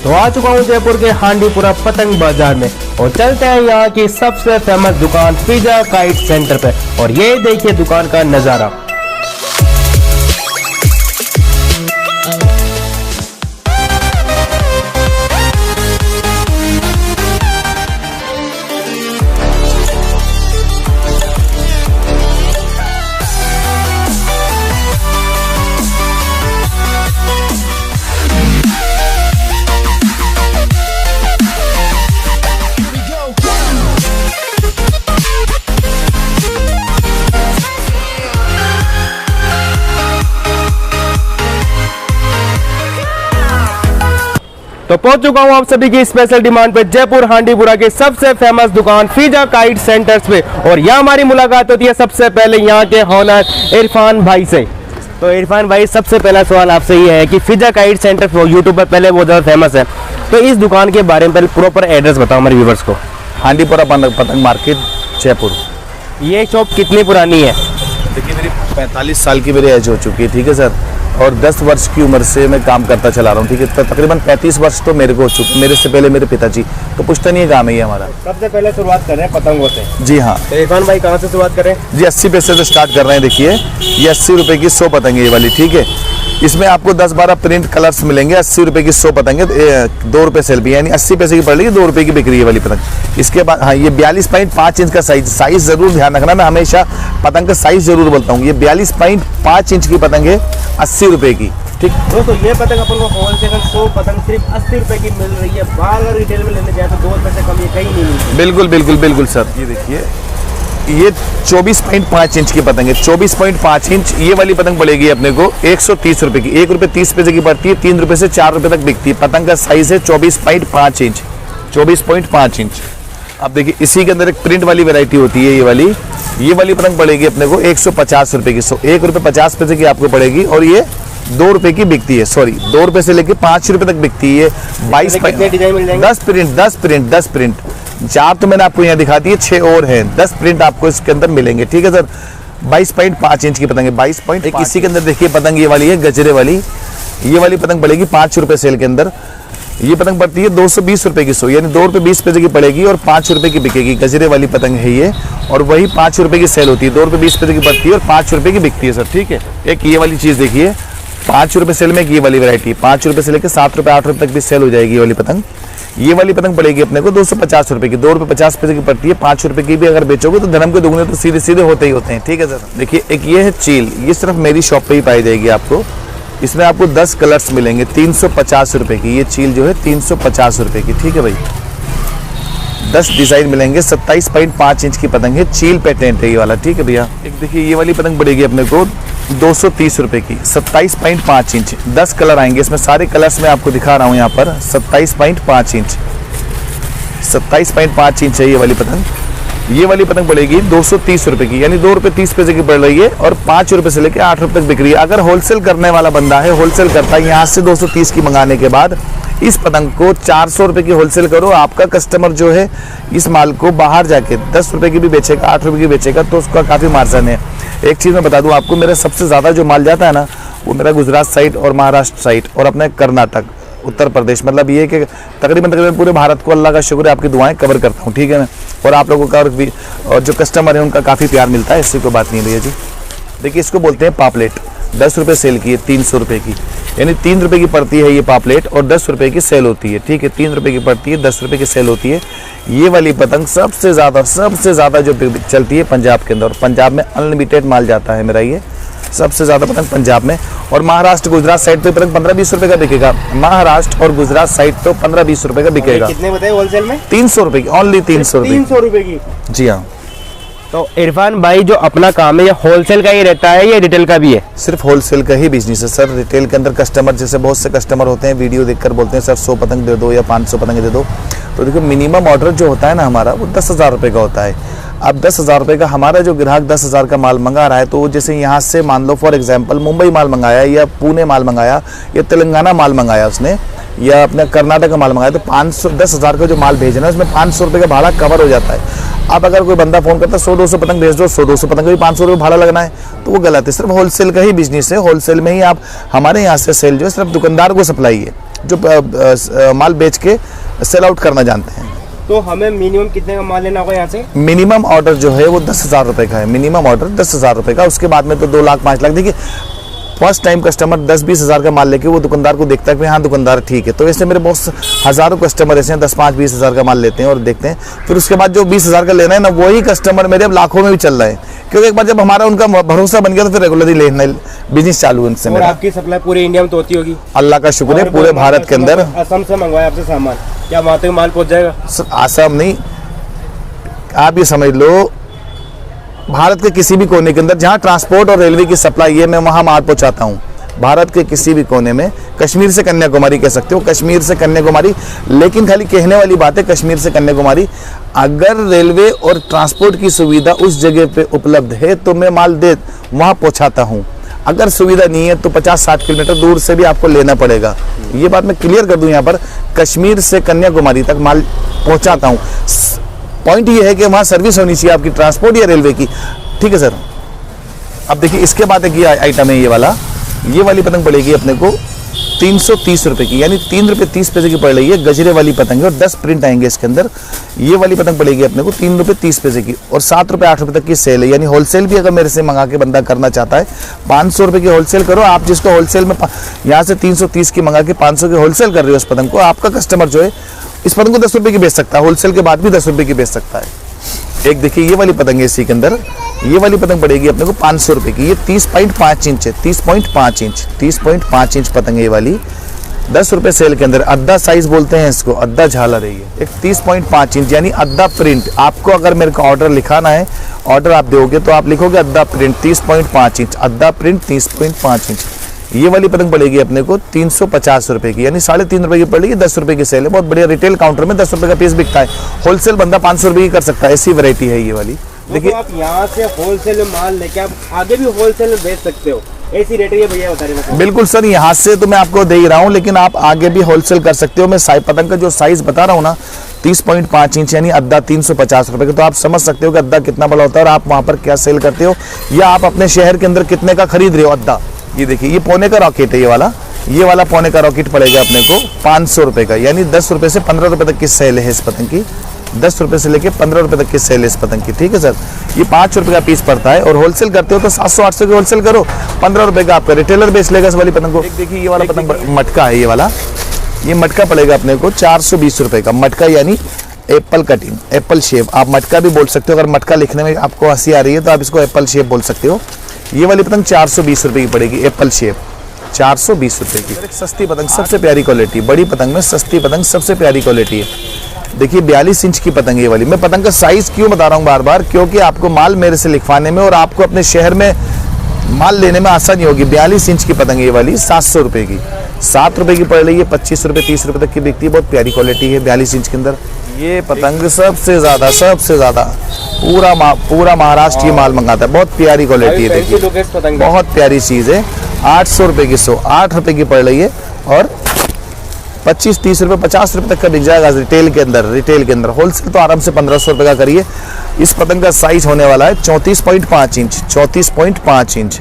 तो आ चुका हूँ जयपुर के हांडीपुरा पतंग बाजार में और चलते हैं यहाँ की सबसे फेमस दुकान फिजा काइट सेंटर पे। और ये देखिए दुकान का नजारा। तो पहुंच चुका हूं आप सभी की स्पेशल डिमांड पे जयपुर हांडीपुरा के सबसे फेमस दुकान फिजा काइट सेंटर्स पे। और यहाँ हमारी मुलाकात होती है सबसे पहले यहाँ के ऑनर इरफान भाई से। तो इरफान भाई, सबसे पहला सवाल आपसे ये है कि फिजा काइट सेंटर यूट्यूब पर पहले बहुत ज़्यादा फेमस है, तो इस दुकान के बारे में पहले प्रॉपर एड्रेस बताओ हमारे व्यूवर्स को। हांडीपुरा पतंग मार्केट, जयपुर। ये शॉप कितनी पुरानी है? देखिए, मेरी 45 साल की मेरी एज हो चुकी है, ठीक है सर। और 10 वर्ष की उम्र से मैं काम करता चला रहा हूँ, ठीक है। तो तकरीबन 35 वर्ष तो मेरे को हो चुके, मेरे से पहले मेरे पिताजी। तो पुश्तनीय काम है ये हमारा। सबसे पहले शुरुआत कर रहे हैं पतंगों से। जी हाँ। तो इरफान भाई, कहाँ से शुरुआत करें? जी, 80 पैसे से स्टार्ट कर रहे हैं। देखिए, ये 80 रुपए की 100 पतंग है ये वाली, ठीक है। इसमें आपको 10-12 प्रिंट कलर्स मिलेंगे। 80 रुपए की 100 पतंग है, 2 रुपए सेल भी, यानी 80 पैसे की पड़ रही, 2 रुपए की बिक्री है वाली पतंग। इसके बाद हाँ, ये 42.5 इंच का साइज जरूर ध्यान रखना। मैं हमेशा पतंग का साइज जरूर बोलता हूँ। ये 42.5 इंच की पतंग है, 80 रुपए की, ठीक। दोस्तों, ये पतंग अपन को होलसेल 100 पतंग सिर्फ 80 रुपए की मिल रही है। बाहर रिटेल में लेने जाए तो 2 रुपए से कम ये कहीं नहीं मिलती। बिल्कुल बिल्कुल बिल्कुल सर। ये देखिए, ये 24.5 इंच की पतंग है। 24.5 इंच ये वाली पतंग पड़ेगी अपने को 130 रुपए की। 1 रुपए 30 पैसे की पड़ती है। 3 रुपए से 4 रुपए तक बिकती है। पतंग का साइज है 24.5 इंच। 24.5 इंच। अब देखिए, इसी के अंदर एक प्रिंट वाली वैरायटी होती है, ये वाली पतंग पड़ेगी अपने को 150 रुपए की। 1 रुपए 50 पैसे की आपको पड़ेगी और ये 2 रुपए की बिकती है। सॉरी, 2 रुपए से लेके 5 रुपए तक बिकती है। 10 प्रिंट 4 तो मैंने आपको यहाँ दिखाती है, 6 और हैं। 10 प्रिंट आपको इसके अंदर मिलेंगे, ठीक है सर। 22.5 इंच की पतंग है। 22.5। इसी के अंदर देखिए पतंग ये वाली है, गजरे वाली। ये वाली पतंग पड़ेगी 5 रुपए सेल के अंदर। ये पतंग पड़ती है 220 रुपए की 100, यानी 2 रुपए 20 पैसे की पड़ेगी और 5 रुपए की बिकेगी। गजरे वाली पतंग है ये, और वही 5 रुपए की सेल होती है। 2 रुपए 20 पैसे की पड़ती है और 5 रुपए की बिकती है सर, ठीक है। एक ये वाली चीज देखिए, 5 रुपए सेल में ये वाली वैरायटी 5 रुपए से लेकर 7 रुपए 8 रुपए तक भी सेल हो जाएगी ये वाली पतंग। ये वाली पतंग पड़ेगी अपने को 250 रुपए की। 2 रुपए 50 पैसे की पड़ती है। 5 रुपए की भी अगर बेचोगे तो धर्म के दुगने तो सीधे सीधे होते ही होते हैं, ठीक है सर। देखिए, एक ये है चील। ये सिर्फ मेरी शॉप पे ही पाई जाएगी आपको। इसमें आपको 10 कलर्स मिलेंगे 350 रुपए की। ये चील जो है 350 रुपए की, ठीक है भाई। 10 डिजाइन मिलेंगे। 27.5 इंच की पतंग है, चील पेटेंट है ये वाला, ठीक है भैया। एक देखिए, ये वाली पतंग पड़ेगी अपने को 230 रुपए की। 27.5 इंच। 10 कलर आएंगे इसमें। सारे कलर्स मैं आपको दिखा रहा हूँ यहाँ पर। 27.5 इंच 27.5 इंच है ये वाली पतंग। ये वाली पतंग पड़ेगी 230 रुपए की, यानी 2 रुपए 30 पैसे की पड़ रही है और 5 रुपए से लेकर 8 रुपए तक बिक रही है। अगर होलसेल करने वाला बंदा है, होलसेल करता है, यहाँ से 230 की मंगाने के बाद इस पतंग को 400 रुपए की होलसेल करो, आपका कस्टमर जो है इस माल को बाहर जाके 10 रुपए की भी बेचेगा, 8 रुपए की बेचेगा, तो उसका काफी मार्जिन है। एक चीज मैं बता दूं आपको, मेरा सबसे ज्यादा जो माल जाता है ना, वो मेरा गुजरात साइड और महाराष्ट्र साइड और अपने कर्नाटक, उत्तर प्रदेश। मतलब ये कि तकरीबन पूरे भारत को अल्लाह का शुक्र है, आपकी दुआएं कवर करता हूँ, ठीक है ना। और आप लोगों का और जो कस्टमर है उनका काफ़ी प्यार मिलता है, इससे कोई बात नहीं है भैया जी। देखिए, इसको बोलते हैं पापलेट। 10 रुपए सेल की है, 300 रुपए की, यानी 3 रुपए की पड़ती है ये पापलेट और 10 रुपए की सेल होती है, ठीक है। 3 रुपए की पड़ती है, 10 रुपए की सेल होती है। ये वाली पतंग सबसे ज़्यादा जो चलती है पंजाब के अंदर। पंजाब में अनलिमिटेड माल जाता है मेरा ये, सबसे ज़्यादा पतंग पंजाब में। और महाराष्ट्र गुजरात साइड पे पतंग 15-20 रुपए का बिकेगा। महाराष्ट्र और गुजरात साइड तो 15-20 रुपए का बिकेगा। कितने बताए होलसेल में? 300 रुपए की, ओनली 300 रुपए की। जी हाँ। तो इरफान भाई, जो अपना काम है ये होलसेल का ही रहता है या रिटेल का भी है? सिर्फ होलसेल का ही बिजनेस है सर। रिटेल के अंदर कस्टमर, जैसे बहुत से कस्टमर होते हैं वीडियो देखकर बोलते हैं सर 100 पतंग दे दो या 500 पतंग दे दो। तो देखो, मिनिमम ऑर्डर जो होता है ना हमारा, वो 10,000 रुपये का होता है। अब 10,000 रुपये का हमारा जो ग्राहक 10,000 का माल मंगा रहा है, तो जैसे यहाँ से मान लो फॉर एग्जांपल मुंबई माल मंगाया या पुणे माल मंगाया या तेलंगाना माल मंगाया उसने, या अपने कर्नाटक का माल मंगाए तो 510,000 का जो माल भेजना है उसमें 500 रुपये का भाड़ा कवर हो जाता है। अब अगर कोई बंदा फोन करता है 100-200 पतंग भेज दो, 100-200 पतंग का भी 500 रुपये भाड़ा लगना है, तो वो गलत है। सिर्फ होलसेल का ही बिजनेस है, होलसेल में ही आप हमारे यहाँ से सेल जो है सिर्फ दुकानदार को सप्लाई है जो माल बेच के सेल आउट करना जानते हैं। तो हमें मिनिमम कितने का माल लेना होगा यहाँ से? मिनिमम ऑर्डर जो है वो 10,000 रुपये का है, मिनिमम ऑर्डर 10,000 रुपये का। उसके बाद में तो 2 लाख 5 लाख। देखिए फर्स्ट टाइम कस्टमर 10-20 हज़ार का माल लेके वो दुकानदार को देखता है कि हाँ दुकानदार ठीक है। तो ऐसे मेरे बहुत हज़ारों कस्टमर ऐसे हैं 10-5-20 हज़ार का माल लेते हैं और देखते हैं, फिर उसके बाद जो 20 हज़ार का लेना है ना वही कस्टमर मेरे अब लाखों में भी चल रहा है, क्योंकि एक बार जब हमारा उनका भरोसा बन गया तो फिर रेगुलरली लेना बिजनेस चालू है उनसे। और आपकी सप्लाई पूरे इंडिया में तो होती होगी? अल्लाह का शुक्र है, पूरे भारत के अंदर। असम से मंगवाया आपसे सामान, क्या वहाँ तक माल पहुँच जाएगा? असम नहीं, आप ये समझ लो भारत के किसी भी कोने के अंदर जहाँ ट्रांसपोर्ट और रेलवे की सप्लाई है मैं वहाँ माल पहुँचाता हूँ। भारत के किसी भी कोने में, कश्मीर से कन्याकुमारी कह सकते हो, कश्मीर से कन्याकुमारी, लेकिन खाली कहने वाली बात है कश्मीर से कन्याकुमारी। अगर रेलवे और ट्रांसपोर्ट की सुविधा उस जगह पे उपलब्ध है तो मैं माल दे वहाँ पहुँचाता हूँ। अगर सुविधा नहीं है तो 50-60 किलोमीटर दूर से भी आपको लेना पड़ेगा। ये बात मैं क्लियर कर दूँ, यहाँ पर कश्मीर से कन्याकुमारी तक माल पहुँचाता हूँ। पॉइंट ये है कि वहाँ सर्विस होनी चाहिए आपकी ट्रांसपोर्ट या रेलवे की, ठीक है सर। अब देखिए इसके बाद एक ये आइटम है, ये वाली पतंग पड़ेगी अपने को 330 रुपये की, यानी 3 रुपये 30 पैसे की पड़ रही है। गजरे वाली पतंग है और 10 प्रिंट आएंगे इसके अंदर। ये वाली पतंग पड़ेगी अपने को 3 रुपये 30 पैसे की और 7 रुपये 8 रुपये तक की सेल है। यानी होलसेल भी अगर मेरे से मंगा के बंदा करना चाहता है 500 रुपये की होलसेल करो आप, जिसको होलसेल में यहाँ से 330 की मंगा के 500 की होलसेल कर रहे हो उस पतंग को, आपका कस्टमर जो है इस पतंग को 10 रुपये की बेच सकता है, होलसेल के बाद भी 10 रुपये की बेच सकता है। एक देखिए ये वाली पतंग है इसी के अंदर, ये वाली पतंग पड़ेगी अपने को 500 रुपये की। ये 30.5 इंच है, 30.5 इंच पतंग है ये वाली, 10 रुपये सेल के अंदर। अद्दा साइज बोलते हैं इसको, अद्दा झालर है ये। एक 30.5 इंच यानी अद्दा प्रिंट। आपको अगर मेरे को ऑर्डर लिखाना है, ऑर्डर आप दोगे तो आप लिखोगे अद्दा प्रिंट 30.5 इंच, अद्दा प्रिंट 30.5 इंच। ये वाली पतंग पड़ेगी अपने को 350 रुपये की, यानी 3.5 रुपये की पड़ेगी, 10 रुपये की सेल है। बहुत बढ़िया, रिटेल काउंटर में 10 रुपये का पीस बिकता है, होलसेल बंदा 500 रुपये की कर सकता है, ऐसी वैरायटी है ये वाली। देखिए आप यहाँ से होलसेल में माल लेके आप आगे भी होलसेल में बेच सकते हो, ऐसी रेट है भैया बता रहे हैं। बिल्कुल सर, यहाँ से तो मैं आपको दे ही रहा हूँ, लेकिन आप आगे भी होलसेल कर सकते हो। मैं पतंग का जो साइज बता रहा हूँ ना 30.5 इंच यानी अद्दा 350 रुपये का, तो आप समझ सकते हो कि अद्दा कितना बड़ा होता है और आप वहाँ पर क्या सेल करते हो या आप अपने शहर के अंदर कितने का खरीद रहे हो अद्दा। ये देखिए ये पौने का रॉकेट है, ये वाला पौने का रॉकेट पड़ेगा अपने को 500 रुपये का, यानी 10 रुपये से 15 रुपये तक की सेल है इस पतंग की, 10 रुपये से लेके 15 रुपये तक की सेल है इस पतंग की, ठीक है सर। ये 5 रुपये का पीस पड़ता है और होलसेल करते हो तो 700-800 की होलसेल करो, 15 रुपये का आपका रिटेलर बेच लेगा इस वाली पतंग को। देखिए ये वाला पतंग मटका है, ये मटका पड़ेगा अपने को 420 रुपये का। मटका यानी एप्पल कटिंग, एप्पल शेप, आप मटका भी बोल सकते हो। अगर मटका लिखने में आपको हंसी आ रही है तो आप इसको एप्पल शेप बोल सकते हो। ये वाली पतंग 420 रुपये की पड़ेगी, एप्पल शेप 420 रुपये की। एक सस्ती पतंग, सबसे प्यारी क्वालिटी, बड़ी पतंग में सस्ती पतंग सबसे प्यारी क्वालिटी है। देखिए 42 इंच की पतंग ये वाली। मैं पतंग का साइज क्यों बता रहा हूँ बार बार, क्योंकि आपको माल मेरे से लिखवाने में और आपको अपने शहर में माल लेने में आसानी होगी। 42 इंच की पतंग ये वाली 700 रुपये की, 7 रुपये की पड़ रही है, 25 रुपये 30 रुपये तक की बिकती है। बहुत प्यारी क्वालिटी है 42 इंच के अंदर। ये पतंग सबसे ज़्यादा पूरा महाराष्ट्र ये माल मंगाता है, बहुत प्यारी क्वालिटी है। देखिए बहुत प्यारी चीज़ है, 800 रुपये की 8 रुपये की पड़ रही है और 25-30 रुपये 50 रुपये तक का बिक जाएगा रिटेल के अंदर। होलसेल तो आराम से 1500 रुपये का करिए। इस पतंग का साइज होने वाला है 34.5 इंच, 34.5 इंच।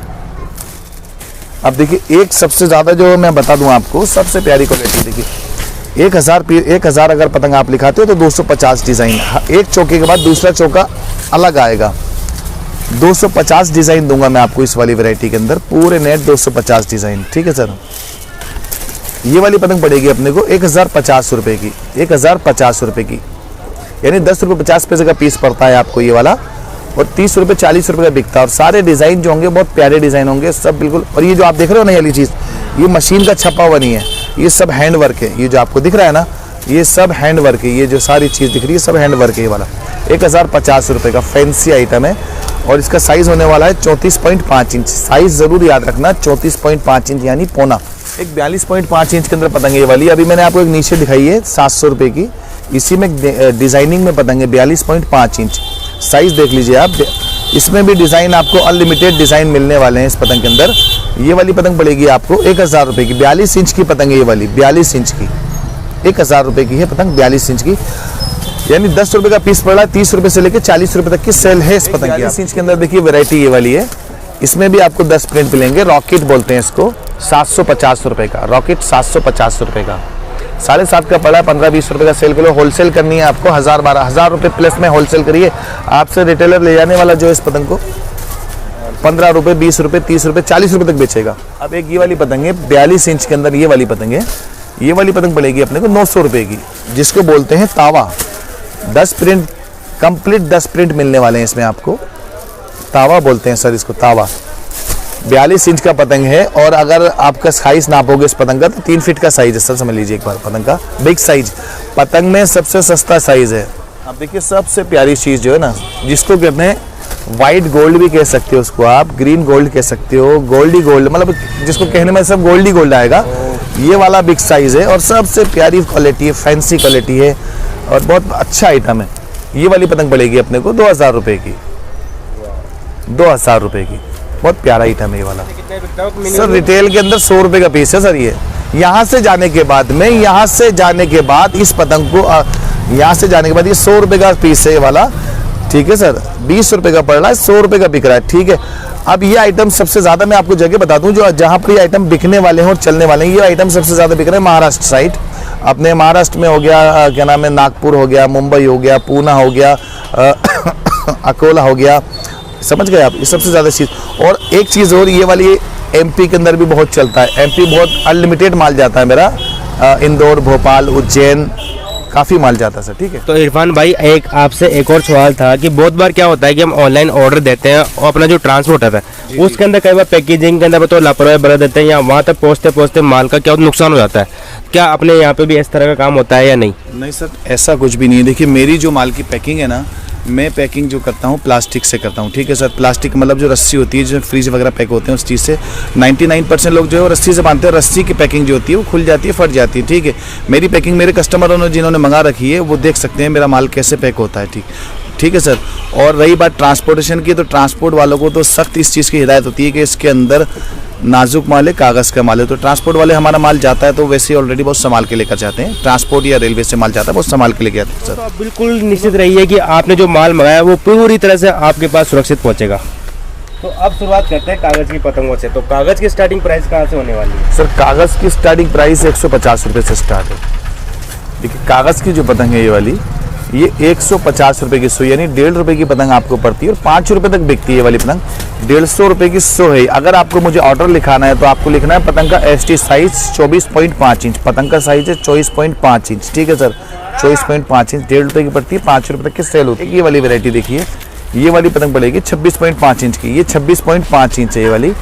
अब देखिए एक सबसे ज़्यादा जो मैं बता दूं आपको, सबसे प्यारी क्वालिटी देखिए, 1000 अगर पतंग आप लिखाते हो तो 250 डिज़ाइन, एक चौके के बाद दूसरा चौका अलग आएगा। 250 डिज़ाइन दूंगा मैं आपको इस वाली वैरायटी के अंदर, पूरे नेट 250 डिज़ाइन, ठीक है सर। ये वाली पतंग पड़ेगी अपने को 1050 रुपये की, 1050 रुपये की, यानी 10 रुपये 50 पैसे का पीस पड़ता है आपको ये वाला, और 30 रुपये 40 रुपये का बिकता है। और सारे डिज़ाइन जो होंगे बहुत प्यारे डिज़ाइन होंगे सब बिल्कुल। और ये जो आप देख रहे हो ना ये वाली चीज़, ये मशीन का छपा हुआ नहीं है, ये सब हैंड वर्क है। ये जो आपको दिख रहा है ना ये सब हैंड वर्क है, ये जो सारी चीज़ दिख रही है सब हैंड वर्क है। ये वाला 1050 रुपये का फैंसी आइटम है और इसका साइज़ होने वाला है 34.5 इंच। साइज़ ज़रूर याद रखना, 34.5 इंच यानी पौना। एक 42.5 इंच के अंदर पतंग ये वाली, अभी मैंने आपको एक नीचे दिखाई है 700 रुपये की, इसी में डिज़ाइनिंग में पतंग है 42.5 इंच। साइज़ देख लीजिए आप, इसमें भी डिज़ाइन आपको अनलिमिटेड डिज़ाइन मिलने वाले हैं इस पतंग के अंदर। ये वाली पतंग पड़ेगी आपको 1000 रुपये की, 42 इंच की पतंग है ये वाली, 42 इंच की, 1000 रुपये की है पतंग, 42 इंच की। यानी 10 रुपये का पीस पड़ रहा है, 30 रुपये से लेकर 40 रुपये तक की सेल है इस पतंग की। 42 इंच के अंदर देखिए वैरायटी ये वाली है, इसमें भी आपको 10 प्रिंट मिलेंगे। रॉकेट बोलते हैं इसको, 750 रुपये का रॉकेट, 750 रुपये का। 7.5 का पड़ा है, 15-20 रुपये का सेल करो। होलसेल करनी है आपको 1000-12,000 रुपये प्लस में होलसेल करिए। आपसे रिटेलर ले जाने वाला जो है इस पतंग को 15 रुपये, 20 रुपये, 30 रुपये, 40 रुपये तक बेचेगा। अब एक ये वाली पतंग है 42 इंच के अंदर, ये वाली पतंग है। ये वाली पतंग पड़ेगी अपने को 900 रुपये की, जिसको बोलते हैं तावा। 10 प्रिंट कंप्लीट 10 प्रिंट मिलने वाले हैं इसमें आपको। तावा बोलते हैं सर इसको, तावा। 42 इंच का पतंग है और अगर आपका साइज नापोगे इस पतंग का तो 3 फीट का साइज है सर, समझ लीजिए एक बार। पतंग का बिग साइज, पतंग में सबसे सस्ता साइज है। अब देखिए सबसे प्यारी चीज़ जो है ना, जिसको कहते हैं वाइट गोल्ड भी कह सकते हो उसको आप, ग्रीन गोल्ड कह सकते हो, गोल्डी गोल्ड, मतलब जिसको कहने में सब गोल्डी गोल्ड आएगा। ये वाला बिग साइज है और सबसे प्यारी क्वालिटी है, फैंसी क्वालिटी है और बहुत अच्छा आइटम है। ये वाली पतंग पड़ेगी अपने को 2000 रुपये की, 2000 रुपये की। बहुत प्यारा आइटम है ये वाला सर। रिटेल के अंदर 100 रुपये का पीस है सर ये। यहाँ से जाने के बाद में, यहाँ से जाने के बाद इस पतंग को यहाँ से जाने के बाद ये 100 रुपये का पीस है ये वाला, ठीक है सर। 20 रुपये का पड़ रहा है, 100 रुपये का बिक रहा है, ठीक है। अब ये आइटम सबसे ज़्यादा मैं आपको जगह बता दूं जो जहाँ पर ये आइटम बिकने वाले हैं और चलने वाले हैं। ये आइटम सबसे ज़्यादा बिक रहे हैं महाराष्ट्र साइड, अपने महाराष्ट्र में हो गया, क्या नाम है, नागपुर हो गया, मुंबई हो गया, पूना हो गया, अकोला हो गया, समझ गए आप। ये सबसे ज़्यादा चीज़। और एक चीज़ और, ये वाली एमपी के अंदर भी बहुत चलता है। एमपी बहुत अनलिमिटेड माल जाता है मेरा, इंदौर, भोपाल, उज्जैन, काफ़ी माल जाता है सर, ठीक है। तो इरफान भाई एक आपसे एक और सवाल था कि बहुत बार क्या होता है कि हम ऑनलाइन ऑर्डर देते हैं और अपना जो ट्रांसपोर्टर है उसके अंदर कई बार पैकेजिंग के अंदर तो लापरवाही बरत देते हैं या वहाँ तक पहुँचते पहुँचते माल का क्या नुकसान हो जाता है। क्या अपने यहाँ पे भी इस तरह का काम होता है या नहीं? नहीं सर, ऐसा कुछ भी नहीं है। देखिए मेरी जो माल की पैकिंग है ना, मैं पैकिंग जो करता हूँ प्लास्टिक से करता हूँ, ठीक है सर। प्लास्टिक मतलब जो रस्सी होती है, जो फ्रीज वगैरह पैक होते हैं उस चीज़ से 99% लोग जो है वो रस्सी से बांधते हैं। रस्सी की पैकिंग जो होती है वो खुल जाती है, फट जाती है, ठीक है। मेरी पैकिंग मेरे कस्टमरों ने जिन्होंने मंगा रखी है वो देख सकते हैं मेरा माल कैसे पैक होता है, ठीक है सर। और रही बात ट्रांसपोर्टेशन की, तो ट्रांसपोर्ट वालों को तो सख्त इस चीज़ की हिदायत होती है कि इसके अंदर नाजुक माल है, कागज़ का माल है। तो ट्रांसपोर्ट वाले हमारा माल जाता है तो वैसे ऑलरेडी बहुत संभाल के लेकर जाते हैं। ट्रांसपोर्ट या रेलवे से माल जाता है बहुत संभाल के लेके आते हैं सर। तो आप बिल्कुल निश्चित रहिए कि आपने जो माल मंगाया वो पूरी तरह से आपके पास सुरक्षित पहुंचेगा। तो अब शुरुआत करते हैं कागज़ की पतंगों से। तो कागज़ की स्टार्टिंग प्राइस कहाँ से होने वाली है? सर कागज़ की स्टार्टिंग प्राइस 150 रुपये से स्टार्ट है। देखिए कागज़ की जो पतंग है ये वाली, ये 150 रुपये की 100, यानी 1.5 रुपये की पतंग आपको पड़ती है और 5 रुपये तक बिकती है ये वाली पतंग। 150 रुपये की 100 है। अगर आपको मुझे ऑर्डर लिखाना है तो आपको लिखना है पतंग का एसटी साइज 24.5 इंच, पतंग का साइज है 24.5 इंच, ठीक है सर। 24.5 इंच 1.5 रुपये की पड़ती है, 5 रुपये तक की सेल होती है। ये वाली वैरायटी देखिए, ये वाली पतंग पड़ेगी 26.5 इंच की, ये 26.5 इंच है ये वाली।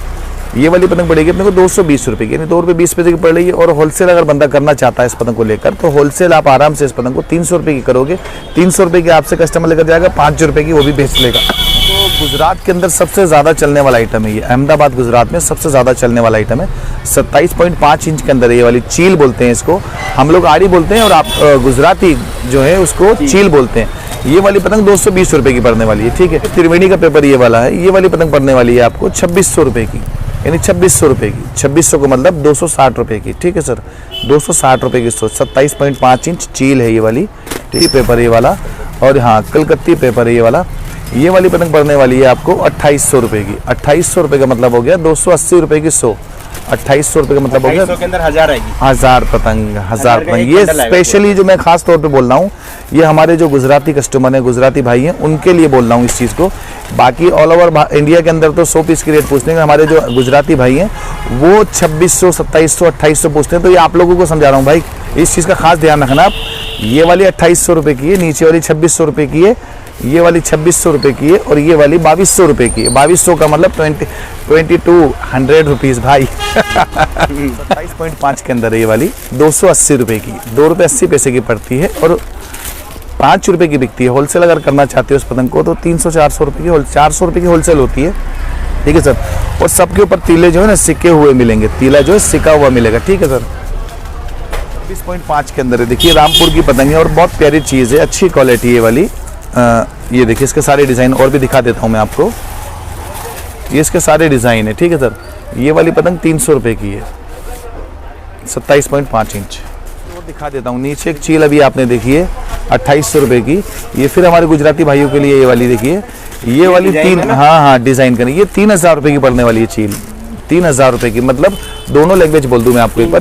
ये वाली पतंग पड़ेगी अपने को 220 रुपये की, यानी 2 रुपये 20 पैसे की पड़ रही है। और होलसेल अगर बंदा करना चाहता है इस पतंग को लेकर तो होलसेल आप आराम से इस पतंग को 300 रुपये की करोगे। 300 रुपये की आपसे कस्टमर लेकर जाएगा, 5 रुपये की वो भी बेच लेगा। तो गुजरात के अंदर सबसे ज़्यादा चलने वाला आइटम है ये, अहमदाबाद गुजरात में सबसे ज़्यादा चलने वाला आइटम है। 27.5 इंच के अंदर ये वाली चील बोलते हैं इसको, हम लोग आड़ी बोलते हैं और आप गुजराती जो है उसको चील बोलते हैं। ये वाली पतंग 220 रुपये की पड़ने वाली है, ठीक है। त्रिवेणी का पेपर ये वाला है, ये वाली पतंग पड़ने वाली है आपको 2600 रुपये की, यानी 2600 रुपये की। 2600 को मतलब 260 रुपये की, ठीक है सर। 260 रुपये की 27.5 इंच चील है ये वाली, ठीक पेपर ये वाला। और हाँ कलकत्ती पेपर है ये वाला। ये वाली पतंग पड़ने वाली है आपको 2800 रुपये की। 2800 रुपये का मतलब हो गया 280 रुपये की 100। 2800 रुपये का मतलब हो गया 250 के अंदर 1000 आएगी। 1000 पतंग, 1000 पतंग। ये स्पेशली जो मैं खास तौर पे बोल रहा हूँ, ये हमारे जो गुजराती कस्टमर हैं, गुजराती भाई हैं, उनके लिए बोल रहा हूँ इस चीज़ को। बाकी ऑल ओवर इंडिया के अंदर तो 100 पीस की रेट पूछते हैं, हमारे जो गुजराती भाई हैं वो 2600, 2700, 2800 पूछते हैं। तो ये आप लोगों को समझा रहा हूँ भाई, इस चीज़ का खास ध्यान रखना आप। ये वाली 2800 रुपये की है, नीचे वाली 2600 रुपये की है, ये वाली 2600 रुपये की है और ये वाली 2200 रुपये की है। 2200 का मतलब 2200 रुपीज़ भाई। 27.5 के अंदर है ये वाली 280 रुपये की, 2 रुपये 80 पैसे की पड़ती है और 5 रुपये की बिकती है। होलसेल अगर करना चाहते हो उस पतंग को तो 300-400 रुपये की 400 रुपये की होलसेल होती है, ठीक है सर। और सबके ऊपर तीले जो है ना सिक्के हुए मिलेंगे, तीला जो है सिक्का हुआ मिलेगा, ठीक है सर। 26.5 के अंदर है, देखिए रामपुर की पतंग है और बहुत प्यारी चीज़ है, अच्छी क्वालिटी है वाली। ये देखिए इसके सारे डिज़ाइन और भी दिखा देता हूँ मैं आपको। ये इसके सारे डिज़ाइन है, ठीक है सर। ये वाली पतंग 300 रुपये की है, 27.5 इंच। और दिखा देता हूँ, नीचे एक चील अभी आपने देखी है 2800 रुपये की। ये फिर हमारे गुजराती भाइयों के लिए ये वाली देखिए, ये वाली हाँ डिज़ाइन करें, ये 3000 रुपये की पड़ने वाली है चील, 3000 रुपये की। मतलब दोनों लैंग्वेज बोल दूं मैं आपको एक बार,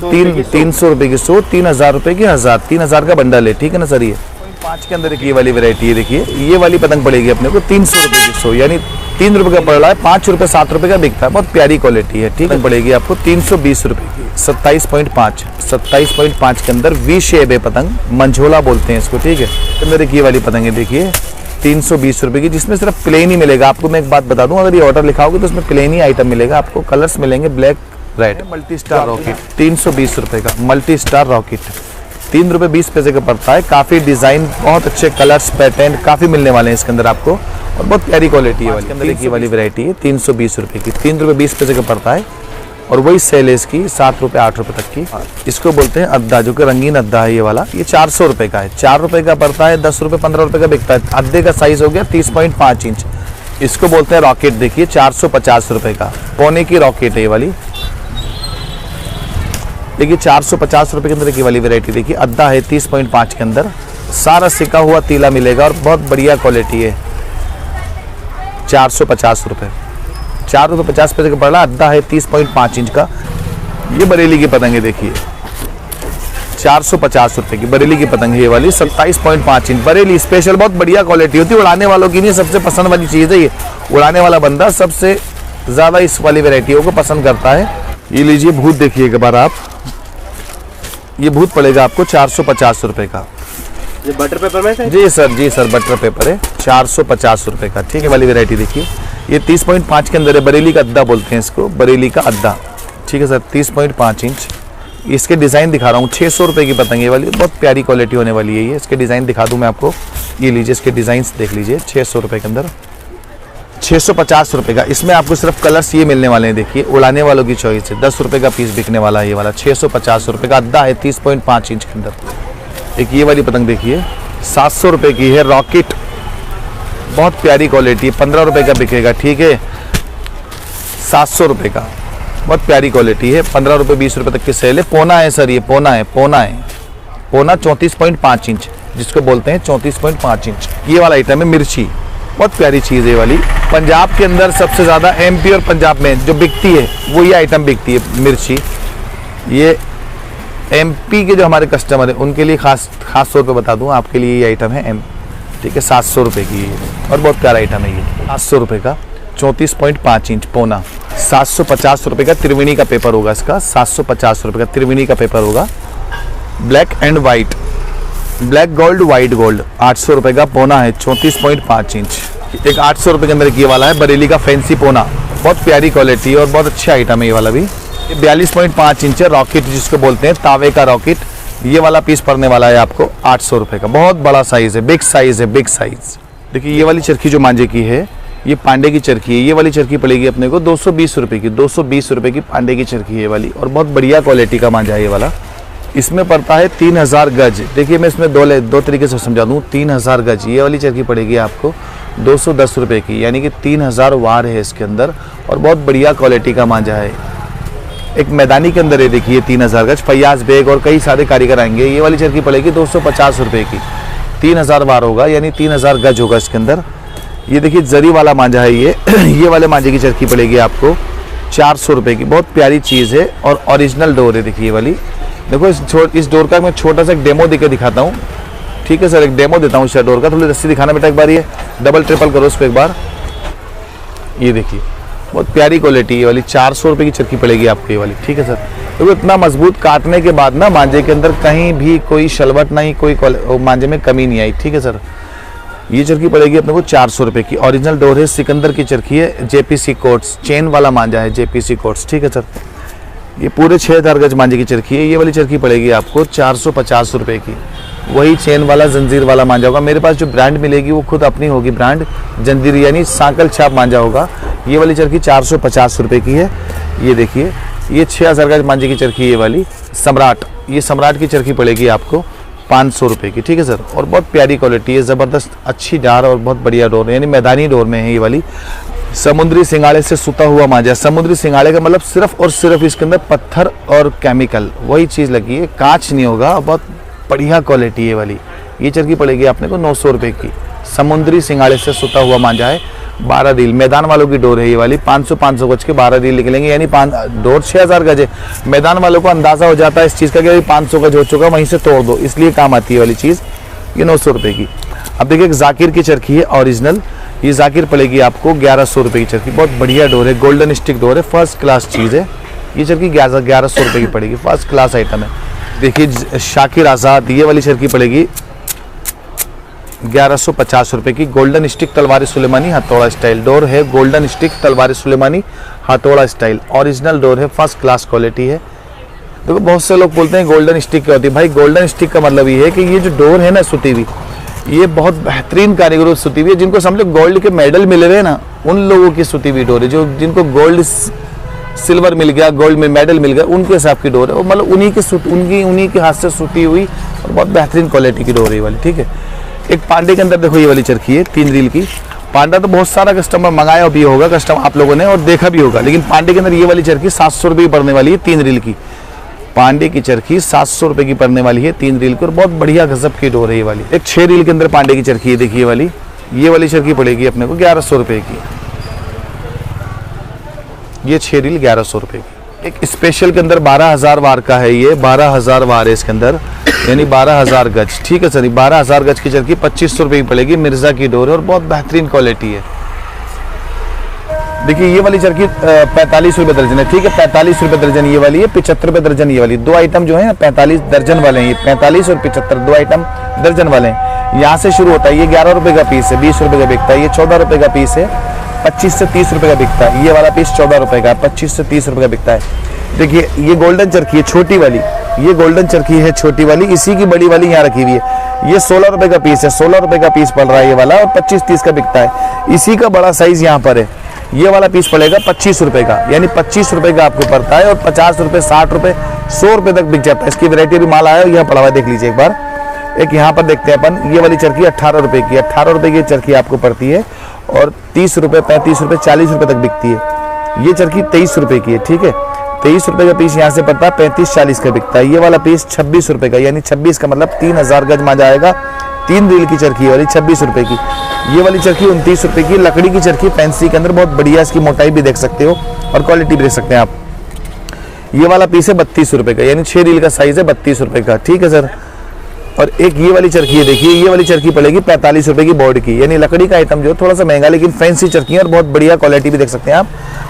300 रुपये की 100, 3000 रुपये की 1000, 3000 का बंडल है, ठीक है ना सर। ये 5 के अंदर एक ये वाली वैरायटी है, देखिए ये वाली पतंग पड़ेगी अपने को 300 रुपये की 100, यानी 3 रुपये का पड़ रहा है, 5 रुपये 7 रुपये का बिकता है। बहुत प्यारी क्वालिटी है, ठीक है। पड़ेगी आपको 320 रुपये की, 27.5 के अंदर वी शेप है पतंग, मंझोला बोलते हैं इसको, ठीक है। तो अंदर एक ये वाली पतंग है देखिए 320 रुपये की, जिसमें सिर्फ प्लेन ही मिलेगा आपको। मैं एक बात बता दूं, अगर ये ऑर्डर लिखाओगे तो उसमें प्लेन ही आइटम मिलेगा आपको, कलर्स मिलेंगे black red. Multi star rocket 320 रुपये का, मल्टी स्टार रॉकेट 3 रुपये 20 पैसे का पड़ता है। काफ़ी डिज़ाइन, बहुत अच्छे कलर्स, पैटर्न काफ़ी मिलने वाले हैं इसके अंदर आपको, और बहुत प्यारी क्वालिटी है वाली। अंदर एक ये वाली वैरायटी है 320 रुपये की, 3 रुपये 20 पैसे का पड़ता है। और वही सेल है इसकी 7 रुपये 8 रुपये तक की। इसको बोलते हैं अद्दा, जो कि रंगीन अद्दा है ये वाला। ये 400 रुपये का है, 4 रुपये का पड़ता है, 10 रुपये 15 रुपये का बिकता है। अद्दे का साइज हो गया 30.5 इंच। इसको बोलते हैं रॉकेट, देखिए 450 रुपये का, पौने की रॉकेट है ये वाली। देखिए 450 रुपये के अंदर ये वाली वैरायटी देखिए, अद्दा है 30.5 के अंदर, सारा सिका हुआ तीला मिलेगा और बहुत बढ़िया क्वालिटी है। 450 रुपये, 4 रुपये 50 पैसे का पड़ रहा, अद्दा है 30.5 इंच का। ये बरेली की पतंग है देखिए 450 रुपये की, बरेली की पतंग है ये वाली, 27.5 इंच बरेली स्पेशल, बहुत बढ़िया क्वालिटी होती है। उड़ाने वालों की नहीं, सबसे पसंद वाली चीज़ है ये। उड़ाने वाला बंदा सबसे ज़्यादा इस वाली वैरायटियों को पसंद करता है। ये लीजिए भूत देखिए एक बार आप, ये भूत पड़ेगा आपको 450 रुपये का। ये बटर पेपर में है? जी सर बटर पेपर है, 450 रुपये का, ठीक है। वाली वैरायटी देखिए, ये 30.5 के अंदर है, बरेली का अद्दा बोलते हैं इसको, बरेली का अद्दा, ठीक है सर। 30.5 इंच, इसके डिज़ाइन दिखा रहा हूँ। 600 रुपये की पतंग ये वाली, बहुत प्यारी क्वालिटी होने वाली है ये। इसके डिज़ाइन दिखा दूँ मैं आपको, ये लीजिए इसके डिज़ाइन देख लीजिए। 600 रुपये के अंदर 650 रुपये का। इसमें आपको सिर्फ कलर्स ये मिलने वाले हैं देखिए, उड़ाने वालों की चॉइस है। 10 रुपये का पीस बिकने वाला है ये वाला, 650 रुपये का अद्दा है 30.5 इंच के अंदर। एक ये वाली पतंग देखिए 700 रुपये की है, रॉकेट, बहुत प्यारी क्वालिटी है, 15 रुपये का बिकेगा, ठीक है। 700 रुपये का, बहुत प्यारी क्वालिटी है, 15 रुपये 20 रुपये तक की सेल है। पोना है सर, ये पोना है, पोना 34.5 इंच, जिसको बोलते हैं 34.5 इंच। ये वाला आइटम है मिर्ची, बहुत प्यारी चीज़ है वाली। पंजाब के अंदर सबसे ज़्यादा एमपी और पंजाब में जो बिकती है वो ये आइटम बिकती है मिर्ची। ये एमपी के जो हमारे कस्टमर हैं उनके लिए खास तौर पे बता दूं, आपके लिए ये आइटम है ठीक है, 700 रुपये की ये, और बहुत प्यारा आइटम है ये। 700 रुपये का 34.5 इंच पोना, 750 रुपये का त्रिवेणी का पेपर होगा इसका, 750 रुपये का त्रिवेणी का पेपर होगा। Black and white, black gold white gold, 800 रुपये का पोना है, 34.5 इंच। एक 800 रुपये के अंदर ये वाला है बरेली का फैंसी पोना, बहुत प्यारी क्वालिटी और बहुत अच्छा आइटम है ये वाला भी। ये 42.5 इंच है, रॉकेट जिसको बोलते हैं, तावे का रॉकेट। ये वाला पीस पड़ने वाला है आपको 800 रुपये का, बहुत बड़ा साइज़ है, बिग साइज़ है, बिग साइज़। देखिए ये वाली चरखी जो मांझे की है, ये पांडे की चरखी है। ये वाली चरखी पड़ेगी अपने को 220 रुपये की, 220 रुपये की पांडे की चरखी है वाली, और बहुत बढ़िया क्वालिटी का मांझा है ये वाला। इसमें पड़ता है 3000 गज। देखिए मैं इसमें दो तरीके से समझा दूँ। 3000 गज ये वाली चरखी पड़ेगी आपको 210 रुपये की, यानी कि 3000 वार है इसके अंदर, और बहुत बढ़िया क्वालिटी का मांझा है। एक मैदानी के अंदर है देखिए 3000 गज, फैयाज बेग और कई सारे कारीगर आएंगे। ये वाली चरखी पड़ेगी 250 रुपये की, 3000 वार होगा, यानी 3000 गज होगा इसके अंदर। ये देखिए जरी वाला मांझा है ये वाले मांझे की चरखी पड़ेगी आपको 400 रुपये की, बहुत प्यारी चीज़ है, और ओरिजिनल डोर है। देखिए ये वाली, देखो इस डोर का मैं छोटा सा एक डेमो देके दिखाता हूँ, ठीक है सर। एक डेमो देता हूँ इस डोर का, थोड़ी रस्सी दिखाना बेटा एक बार, ये डबल ट्रिपल करो उस पर एक बार। ये देखिए बहुत प्यारी क्वालिटी है वाली, 400 रुपये की चरखी पड़ेगी आपको ये वाली, ठीक है सर। देखो इतना मजबूत काटने के बाद ना मांझे के अंदर कहीं भी कोई शलवट नहीं, कोई मांझे में कमी नहीं आई, ठीक है सर। ये चरखी पड़ेगी अपने को 400 रुपये की, ओरिजिनल डोर है, सिकंदर की चरखी है, जेपीसी कोट्स, चेन वाला मांझा है, जेपीसी कोट्स, ठीक है सर। ये पूरे 6000 गज मांझे की चरखी है। ये वाली चरखी पड़ेगी आपको 450 रुपये की, वही चेन वाला जंजीर वाला मांझा होगा। मेरे पास जो ब्रांड मिलेगी वो खुद अपनी होगी ब्रांड, जंजीर यानी सांकल छाप मांझा होगा। ये वाली चरखी 450 रुपये की है। ये देखिए ये 6000 गज मांझे की चरखी, ये वाली सम्राट, ये सम्राट की चरखी पड़ेगी आपको 500 रुपये की, ठीक है सर। और बहुत प्यारी क्वालिटी है, ज़बरदस्त अच्छी डार और बहुत बढ़िया डोर है, यानी मैदानी डोर में है ये वाली। समुद्री सिंगाड़े से सुता हुआ मांझा। समुद्री सिंगाड़े का मतलब सिर्फ और सिर्फ इसके अंदर पत्थर और केमिकल वही चीज़ लगी है, कांच नहीं होगा। बहुत बढ़िया क्वालिटी है वाली। ये चरखी पड़ेगी आपने को 900 रुपये की। समुद्री सिंगाड़े से सुता हुआ मांझा है, 12 रील। मैदान वालों की डोर है ये वाली। 500 गज के 12 रील निकलेंगे, यानी डोर 6000 गज है। मैदान वालों को अंदाजा हो जाता है इस चीज़ का कि 500 गज हो चुका, वहीं से तोड़ दो, इसलिए काम आती है वाली चीज़। ये 900 रुपये की। अब देखिए एक जाकिर की चरखी है ओरिजिनल। ये जाकिर पड़ेगी आपको 1100 रुपये की चरखी। बहुत बढ़िया डोर है, गोल्डन स्टिक डोर है, फर्स्ट क्लास चीज़ है। ये चरखी 1100 रुपये की पड़ेगी, फर्स्ट क्लास आइटम है। देखिए शाकिर आज़ाद, ये वाली चरखी पड़ेगी 1150 रुपये की। गोल्डन स्टिक तलवारी सुलेमानी हथौड़ा स्टाइल डोर है। गोल्डन स्टिक तलवारी सुलेमानी हथौड़ा स्टाइल ओरिजिनल डोर है, फर्स्ट क्लास क्वालिटी है। देखो बहुत से लोग बोलते हैं गोल्डन स्टिक क्या होती है। भाई गोल्डन स्टिक का मतलब ये है कि ये जो डोर है ना सुती हुई, ये बहुत बेहतरीन कारीगरों से सुती हुई है, जिनको समझ लो गोल्ड के मेडल मिले हुए ना, उन लोगों की सुती हुई डोर है। जो जिनको गोल्ड सिल्वर मिल गया, गोल्ड में मेडल मिल गया, उनके हिसाब की डोर है। मतलब उन्हीं के हाथ से सुती हुई और बहुत बेहतरीन क्वालिटी की डोर है वाली, ठीक है। एक पांडे के अंदर देखो ये वाली चरखी है 3 रील की। पांडा तो बहुत सारा कस्टमर मंगाया भी होगा, कस्टमर आप लोगों ने और देखा भी होगा, लेकिन पांडे के अंदर ये वाली चरखी 700 रुपये की पड़ने वाली है 3 रील की। पांडे की चरखी 700 रुपये की पड़ने वाली है 3 रील की, और बहुत बढ़िया गजब की डोर है ये वाली। एक 6 रील के अंदर पांडे की चरखी है, देखिए वाली। ये वाली चरखी पड़ेगी अपने को 1100 रुपये की। ये 6 रील 1100 रुपये की। एक स्पेशल के अंदर 12,000 वार का है, ये 12,000 वार है इसके अंदर, यानी 12,000 गज, ठीक है सर। 12,000 गज की चरखी 2500 रुपये की पड़ेगी। मिर्जा की डोर है और बहुत बेहतरीन क्वालिटी है। देखिए ये वाली चरखी 45 रुपये दर्जन है, ठीक है। 45 रुपये दर्जन ये वाली है, 75 रुपये दर्जन ये वाली। 2 आइटम जो है 45 दर्जन वाले हैं, ये 45 और 75 2 आइटम दर्जन वाले हैं। यहाँ से शुरू होता है, ये 11 रुपये का पीस है, 20 रुपये का बिकता है। ये 14 रुपये का पीस है, 25 से 30 रुपये का बिकता है। ये वाला पीस 14 रुपये का, 25 से 30 रुपये का बिकता है। देखिए ये गोल्डन चरखी है छोटी वाली, ये गोल्डन चरखी है छोटी वाली, इसी की बड़ी वाली यहाँ रखी हुई है। ये 16 रुपये का पीस है, 16 रुपये का पीस पड़ रहा है ये वाला, और 25-30 का बिकता है। इसी का बड़ा साइज यहाँ पर है, ये वाला पीस पड़ेगा 25 रुपये का, यानी 25 रुपये का आपको पड़ता है। और 50 रुपये, 60 रुपये, 100 रुपये तक बिक जाता है। इसकी वैरायटी भी माल आया है, यहाँ पड़ा हुआ है, देख लीजिए एक बार। एक यहाँ पर देखते हैं अपन, ये वाली चरखी 18 रुपये की, 18 रुपये की चरखी आपको पड़ती है, और 30 रुपये, 35 रुपये, 40 रुपये तक बिकती है। ये चरखी 23 रुपये की है, ठीक है। 23 रुपये का पीस यहाँ से पड़ता है, 35-40 का बिकता है। ये वाला पीस 26 रुपये का, यानी 26 का मतलब 3000 गज मांझा आएगा। 3 रील की चरखी वाली 26 रुपये की। ये वाली चरखी 29 रुपये की। लकड़ी की चरखी फैंसी के अंदर बहुत बढ़िया, इसकी मोटाई भी देख सकते हो और क्वालिटी भी देख सकते हैं आप। ये वाला पीस है 32 रुपये का, यानी 6 रील का साइज है 32 रुपये का, ठीक है सर। और एक ये वाली चरखी है, देखिए ये वाली चरखी पड़ेगी 45 रुपये की बोर्ड की, यानी लकड़ी का आइटम जो है थोड़ा सा महंगा, लेकिन फैंसी चरखी है और बहुत बढ़िया क्वालिटी भी देख सकते हैं आप।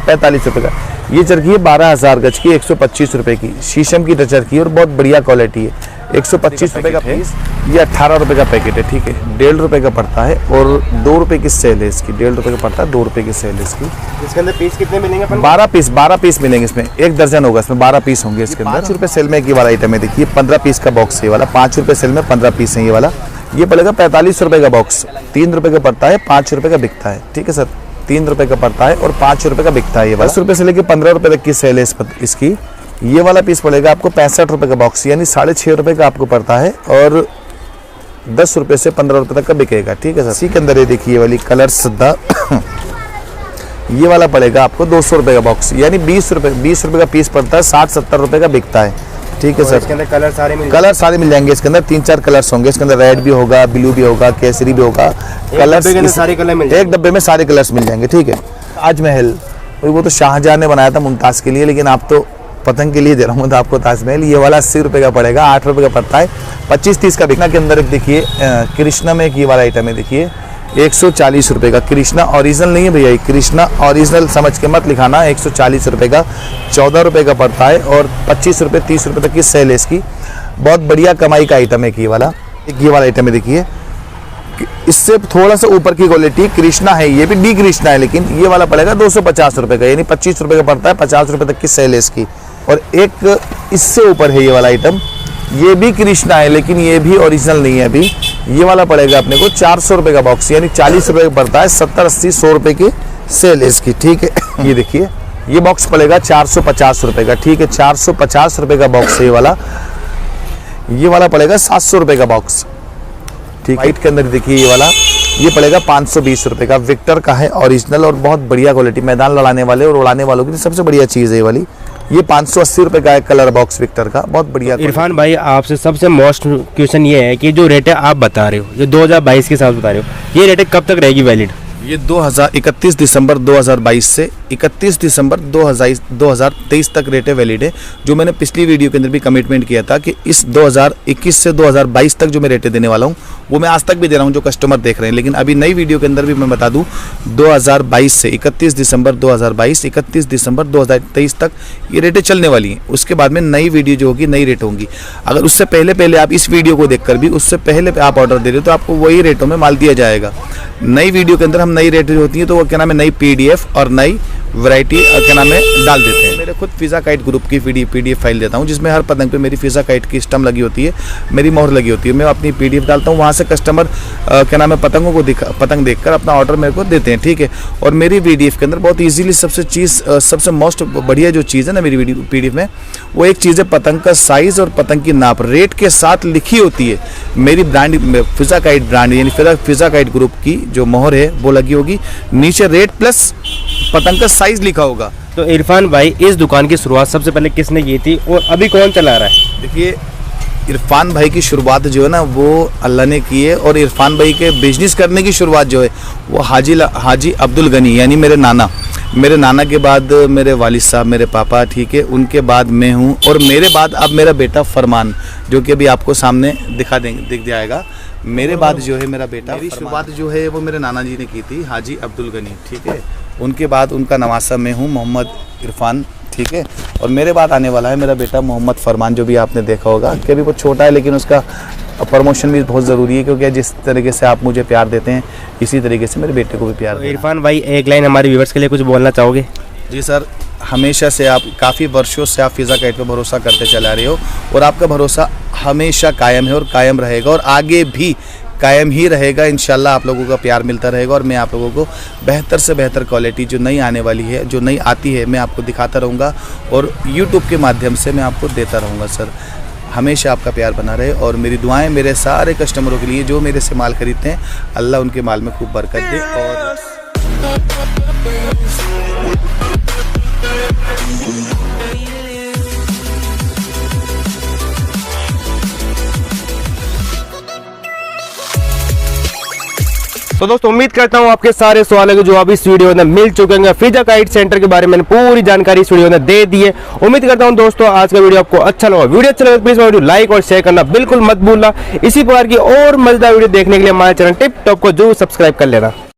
45 रुपये का ये चरखी है 12,000 गज की, 125 रुपये की। शीशम की चरखी है और बहुत बढ़िया क्वालिटी है, 125 रुपये का पीस। ये 18 रुपये का पैकेट है, ठीक है। 1.5 रुपये का पड़ता है और 2 रुपये की सेल है इसकी। 1.5 रुपये का पड़ता है, 2 रुपये की सेल है इसकी। इसके अंदर पीस कितने मिलेंगे? 12 पीस मिलेंगे इसमें, 1 दर्जन होगा इसमें, 12 पीस होंगे इसके अंदर। 5 रुपये सेल में एक ये वाला आइटम है, देखिए 15 पीस का बॉक्स है ये वाला। 5 रुपये सेल में 15 पीस है ये वाला। ये पड़ेगा 45 रुपये का बॉक्स, 3 रुपये का पड़ता है, 5 रुपये का बिकता है, ठीक है सर। 3 रुपये का पड़ता है और 5 रुपये का बिकता है ये वाला। 10 रुपये से लेकर 15 रुपये तक की सेल है इसकी। ये वाला पीस पड़ेगा आपको 65 रुपये का बॉक्स, यानी 6.5 रुपये का आपको पड़ता है, और 10 रुपये से 15 रुपये तक का बिकेगा, ठीक है सर। इसी के अंदर ये देखिए ये वाली कलर सद्दा ये वाला पड़ेगा आपको 200 रुपये का बॉक्स, यानी 20 रुपये का पीस पड़ता है, 60-70 रुपये का बिकता है, ठीक है सर। इसके अंदर कलर सारे मिल जाएंगे इसके अंदर। 3-4 कलर्स होंगे इसके अंदर, रेड भी होगा, ब्लू भी होगा, केसरी भी होगा। कलर सारे कलर मिल एक डब्बे में सारे कलर्स मिल जाएंगे, ठीक है। ताजमहल वो तो शाहजहां ने बनाया था मुमताज के लिए, लेकिन आप तो पतंग के लिए दे रहा हूँ तो आपको ताजमहल। ये वाला 80 रुपये का पड़ेगा, 8 रुपये का पड़ता है, 25-30 का बिकना। के अंदर एक देखिए कृष्णा में एक ये वाला आइटम है, देखिए 140 रुपये का। कृष्णा ओरिजिनल नहीं है भैया, ये कृष्णा ओरिजिनल समझ के मत लिखाना। 140 रुपये का, 14 रुपये का पड़ता है, और 25 रुपये 30 रुपये तक की सेल है इसकी। बहुत बढ़िया कमाई का आइटम है ये वाला। एक ये वाला आइटम है, देखिए इससे थोड़ा सा ऊपर की क्वालिटी कृष्णा है, ये भी डी कृष्णा है, लेकिन ये वाला पड़ेगा 250 रुपये का, यानी 25 रुपये का पड़ता है, 50 रुपये तक की सेल है इसकी। और एक इससे ऊपर है ये वाला आइटम, ये भी कृष्णा है, लेकिन ये भी ओरिजिनल नहीं है अभी। ये वाला पड़ेगा अपने को 400 रुपये का बॉक्स, यानी 40 रुपये का पड़ता है, 70-80 100 रुपये की सेल है इसकी, ठीक है। ये देखिए ये बॉक्स पड़ेगा 450 रुपये का, ठीक है। 450 रुपये का बॉक्स है ये वाला। ये वाला पड़ेगा 700 रुपए का बॉक्स, ठीक है। के अंदर देखिए ये वाला, ये पड़ेगा 520 रुपए का, विक्टर का है, ओरिजिनल और बहुत बढ़िया क्वालिटी, मैदान लड़ाने वाले और उड़ाने वालों की लिए सबसे बढ़िया चीज़ है ये वाली। ये 580 रुपए का है, कलर बॉक्स विक्टर का, बहुत बढ़िया। इरफान भाई आपसे सबसे मोस्ट क्वेश्चन ये है कि जो रेट है आप बता रहे हो, जो 2022 के साथ बता रहे हो, ये रेट कब तक रहेगी वैलिड? ये 31 दिसंबर 2022 से 31 दिसंबर 2023 तक रेट है, वैलिड है। जो मैंने पिछली वीडियो के अंदर भी कमिटमेंट किया था कि इस 2021 से 2022 तक जो मैं रेटें देने वाला हूँ वो मैं आज तक भी दे रहा हूँ, जो कस्टमर देख रहे हैं। लेकिन अभी नई वीडियो के अंदर भी मैं बता दूँ 2022 से 31 दिसंबर 2022 31 दिसंबर 2023 तक ये रेटें चलने वाली हैं। उसके बाद में नई वीडियो जो होगी नई रेट होंगी। अगर उससे पहले आप इस वीडियो को देखकर भी उससे पहले आप ऑर्डर दे रहे हो तो आपको वही रेटों में माल दिया जाएगा। नई वीडियो के अंदर हम नई रेट होती है तो वो क्या नाम है, नई पीडीएफ और नई वैरायटी क्या नाम है डाल देते हैं। मेरे खुद फिजा काइट ग्रुप की पीडीएफ फाइल देता हूँ, जिसमें हर पतंग पे मेरी फिजा काइट की स्टम्प लगी होती है, मेरी मोहर लगी होती है। मैं अपनी पीडीएफ डालता हूँ, वहाँ से कस्टमर क्या नाम है पतंगों को पतंग देखकर अपना ऑर्डर मेरे को देते हैं, ठीक है। और मेरी पीडीएफ के अंदर बहुत ईजीली सबसे मोस्ट बढ़िया जो चीज़ है ना मेरी पीडीएफ में, वो एक चीज़ है पतंग का साइज़ और पतंग की नाप रेट के साथ लिखी होती है। मेरी ब्रांड फिजा काइट ब्रांड यानी फिजा काइट ग्रुप की जो मोहर है वो लगी होगी, नीचे रेट प्लस पतंग का साइज लिखा होगा। तो इरफान भाई इस दुकान की शुरुआत सबसे पहले किसने की थी और अभी कौन चला रहा है? देखिए इरफान भाई की शुरुआत जो है ना वो अल्लाह ने की है, और इरफान भाई के बिजनेस करने की शुरुआत जो है वो हाजी अब्दुल गनी यानी मेरे नाना के बाद मेरे वालिद साहब मेरे पापा, ठीक है, उनके बाद मैं हूँ, और मेरे बाद अब मेरा बेटा फरमान जो कि अभी आपको सामने दिख जाएगा। मेरे बाद जो है मेरा बेटा, मेरी शुरुआत जो है वो मेरे नाना जी ने की थी, हाजी अब्दुल गनी, ठीक है। उनके बाद उनका नवासा मैं हूँ, मोहम्मद इरफान, ठीक है। और मेरे बाद आने वाला है मेरा बेटा मोहम्मद फरमान, जो भी आपने देखा होगा कि अभी वो छोटा है लेकिन उसका प्रमोशन भी बहुत ज़रूरी है, क्योंकि जिस तरीके से आप मुझे प्यार देते हैं इसी तरीके से मेरे बेटे को भी प्यार दें। इरफान भाई एक लाइन हमारे व्यूअर्स के लिए कुछ बोलना चाहोगे? जी सर, हमेशा से आप काफ़ी वर्षों से आप फिजा काइट पे भरोसा करते चला रहे हो, और आपका भरोसा हमेशा कायम है और कायम रहेगा, और आगे भी कायम ही रहेगा। इंशाल्लाह आप लोगों का प्यार मिलता रहेगा, और मैं आप लोगों को बेहतर से बेहतर क्वालिटी जो नई आने वाली है, जो नई आती है, मैं आपको दिखाता रहूँगा, और यूट्यूब के माध्यम से मैं आपको देता रहूँगा। सर हमेशा आपका प्यार बना रहे, और मेरी दुआएं मेरे सारे कस्टमरों के लिए जो मेरे से माल खरीदते हैं, अल्लाह उनके माल में खूब बरकत दे। और तो दोस्तों उम्मीद करता हूँ आपके सारे सवालों के जवाब इस वीडियो में मिल चुके होंगे। फिजा काइट सेंटर के बारे में पूरी जानकारी इस वीडियो में दे दी है। उम्मीद करता हूँ दोस्तों आज का वीडियो आपको अच्छा लगा। वीडियो अच्छा लगा तो प्लीज वीडियो लाइक और शेयर करना बिल्कुल मत भूलना। इसी प्रकार की और मजेदार वीडियो देखने के लिए हमारे चैनल टिप टॉप को जरूर सब्सक्राइब कर लेना।